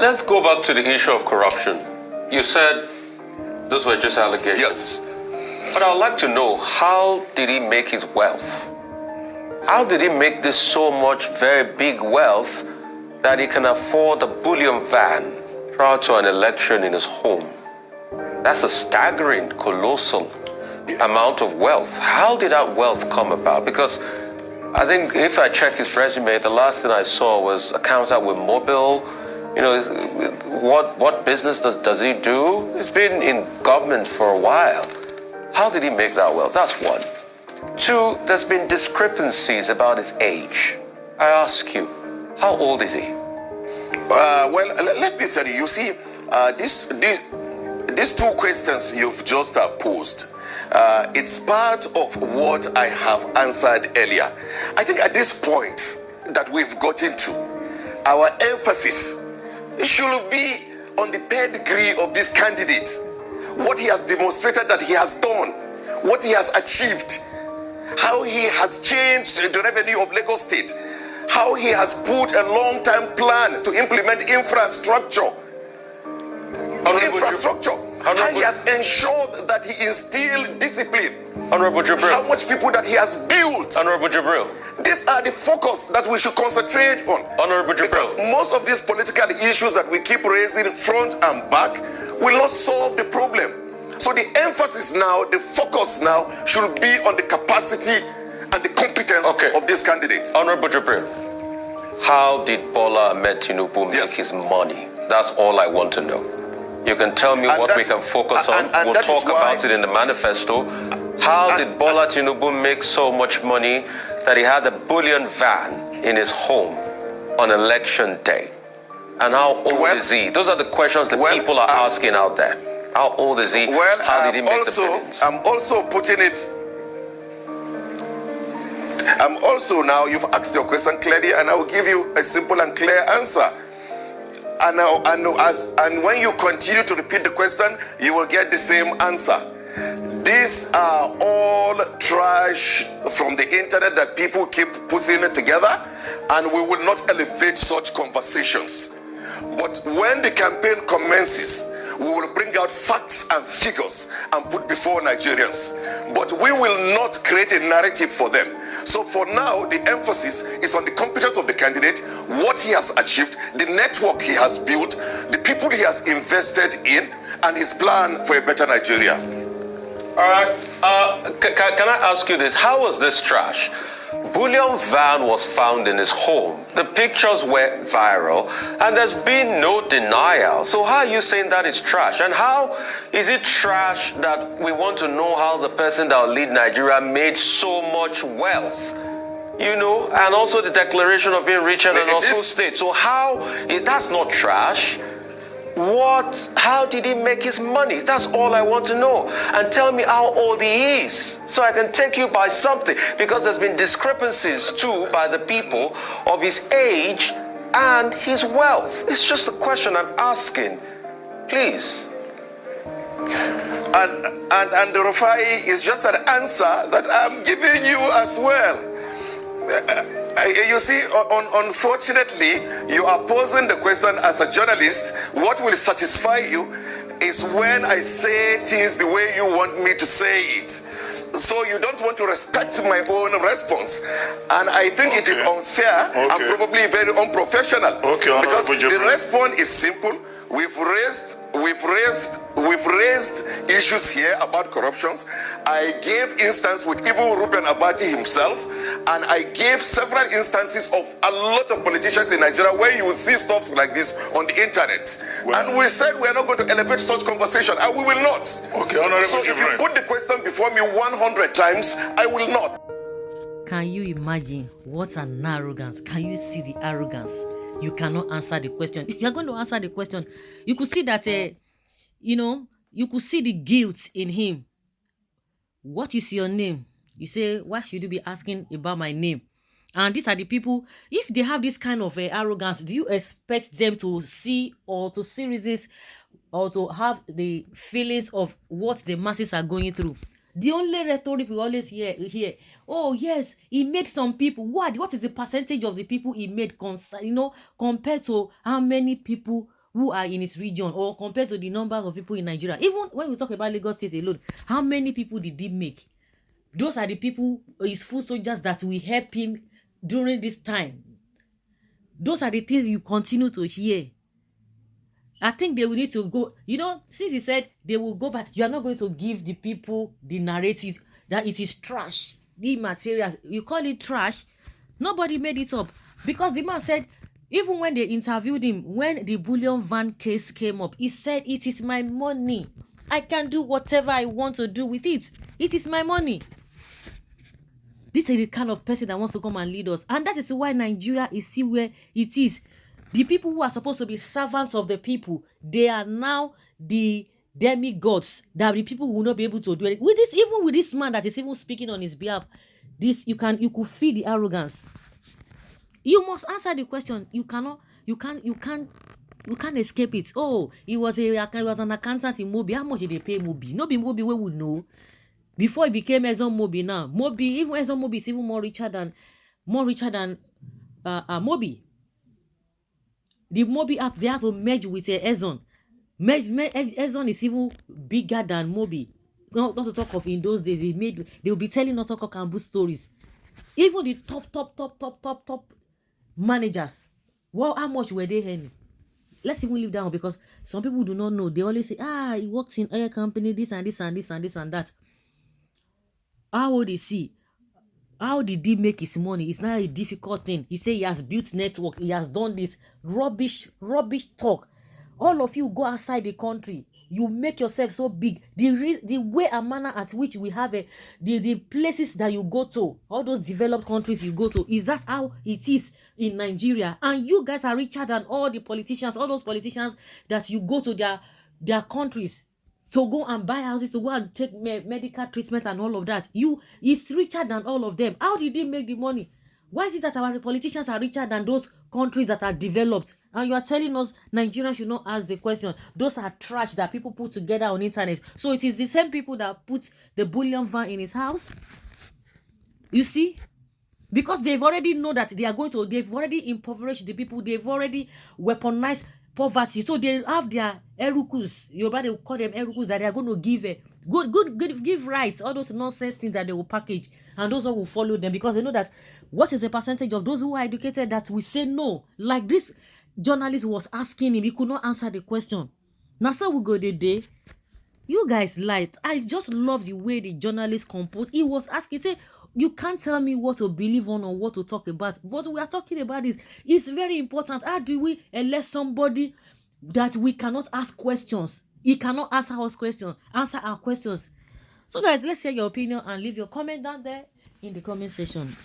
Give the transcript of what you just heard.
let's go back to the issue of corruption. You said those were just allegations. Yes. But I would like to know, how did he make his wealth? How did he make this so much very big wealth that he can afford a bullion van prior to an election in his home? That's a staggering, colossal amount of wealth. How did that wealth come about? Because I think if I check his resume, the last thing I saw was accountant with Mobile. You know, what business does he do? He's been in government for a while. How did he make that wealth? That's one. Two, there's been discrepancies about his age. I ask you, how old is he? Well, let me tell you, you see, these two questions you've just posed, it's part of what I have answered earlier. I think at this point that we've gotten to, our emphasis should be on the pedigree of this candidate, what he has demonstrated that he has done, what he has achieved, how he has changed the revenue of Lagos State, how he has put a long-term plan to implement infrastructure. How he has ensured that he instilled discipline. Honorable Jibril. How much people that he has built. Honorable Jibril. These are the focus that we should concentrate on. Honorable Jibril. Because most of these political issues that we keep raising front and back will not solve the problem. So the emphasis now, the focus now should be on the capacity and the competence of this candidate. Honorable Jibril, how did Bola Ahmed TINUBU make his money? That's all I want to know. You can tell me what we can focus on. We'll talk about it in the manifesto. How did Bola TINUBU make so much money that he had a bullion van in his home on election day? And how old is he? Those are the questions the people are asking out there. How old is he? How did he make the billions? I'm also putting it. I'm also now, you've asked your question clearly, and I will give you a simple and clear answer. And when you continue to repeat the question, you will get the same answer. These are all trash from the internet that people keep putting together, and we will not elevate such conversations. But when the campaign commences, we will bring out facts and figures and put before Nigerians. But we will not create a narrative for them. So for now, the emphasis is on the competence of the candidate, what he has achieved, the network he has built, the people he has invested in, and his plan for a better Nigeria. All right. Can I ask you this? How was this trash? Bullion van was found in his home. The pictures were viral, and there's been no denial. So how are you saying that is trash? And how is it trash that we want to know how the person that will lead Nigeria made so much wealth? You know, and also the declaration of being rich and also state. So that's not trash. How did he make his money? That's all I want to know. And tell me how old he is, so I can take you by something. Because there's been discrepancies too by the people of his age and his wealth. It's just a question I'm asking. Please. And the Rufai is just an answer that I'm giving you as well. You see, unfortunately, you are posing the question as a journalist. What will satisfy you is when I say things the way you want me to say it. So you don't want to respect my own response. And I think it is unfair and probably very unprofessional. Because the response is simple. We've raised issues here about corruptions. I gave instance with even Ruben Abati himself, and I gave several instances of a lot of politicians in Nigeria where you will see stuff like this on the internet. And we said we are not going to elevate such conversation, and we will not. So if you put the question before me 100 times, I will not. Can you imagine what an arrogance? Can you see the arrogance? You cannot answer the question. If you're going to answer the question, you could see that, you could see the guilt in him. What is your name? You say, why should you be asking about my name? And these are the people, if they have this kind of arrogance, do you expect them to see reasons or to have the feelings of what the masses are going through? The only rhetoric we always hear, oh yes, he made some people. What is the percentage of the people he made, compared to how many people who are in his region, or compared to the numbers of people in Nigeria. Even when we talk about Lagos State alone, how many people did he make? Those are the people, his foot soldiers, that will help him during this time. Those are the things you continue to hear. I think they will need to go, since he said they will go back, you are not going to give the people the narrative that it is trash, the material. You call it trash? Nobody made it up, because the man said, even when they interviewed him, when the bullion van case came up, he said, it is my money. I can do whatever I want to do with it. It is my money. This is the kind of person that wants to come and lead us. And that is why Nigeria is still where it is. The people who are supposed to be servants of the people, they are now the demigods that the people will not be able to do it. With this, even with this man that is even speaking on his behalf, you could feel the arrogance. You must answer the question. You can't escape it. Oh, he was an accountant in Mobi. How much did they pay Mobi? No be Mobi we would know. Before he became Ezon Mobi now. Mobi, even Ezon Mobi is even more richer than Mobi. The Mobi app, they have to merge with Ezon. Ezon is even bigger than Mobi. Not to talk of in those days, they will be telling us all Kambu stories. Even the top managers, well, how much were they earning? Let's even leave down, because some people do not know. They always say, he works in oil company, this and this and this and this and that. How old is he? How did he make his money? It's not a difficult thing. He said he has built network. He has done this rubbish talk. All of you go outside the country. You make yourself so big. The way and manner at which we have the places that you go to, all those developed countries you go to, is that how it is in Nigeria? And you guys are richer than all the politicians, all those politicians that you go to their countries to go and buy houses, to go and take medical treatment and all of that. Is richer than all of them. How did they make the money? Why is it that our politicians are richer than those countries that are developed? And you are telling us Nigerians should not ask the question. Those are trash that people put together on internet. So it is the same people that put the bullion van in his house. You see? Because they've already know that they've already impoverished the people. They've already weaponized poverty. So they have their erukus. They will call them erukus, that they are going to give rights, all those nonsense things that they will package, and those will follow them, because they know that what is the percentage of those who are educated that will say no? Like this journalist was asking him, he could not answer the question. Now so we go the day. You guys lied. I just love the way the journalist composed. He was asking, say, you can't tell me what to believe on or what to talk about. But we are talking about this. It's very important. How do we elect somebody that we cannot ask questions? He cannot answer our questions. So guys, let's hear your opinion and leave your comment down there in the comment section.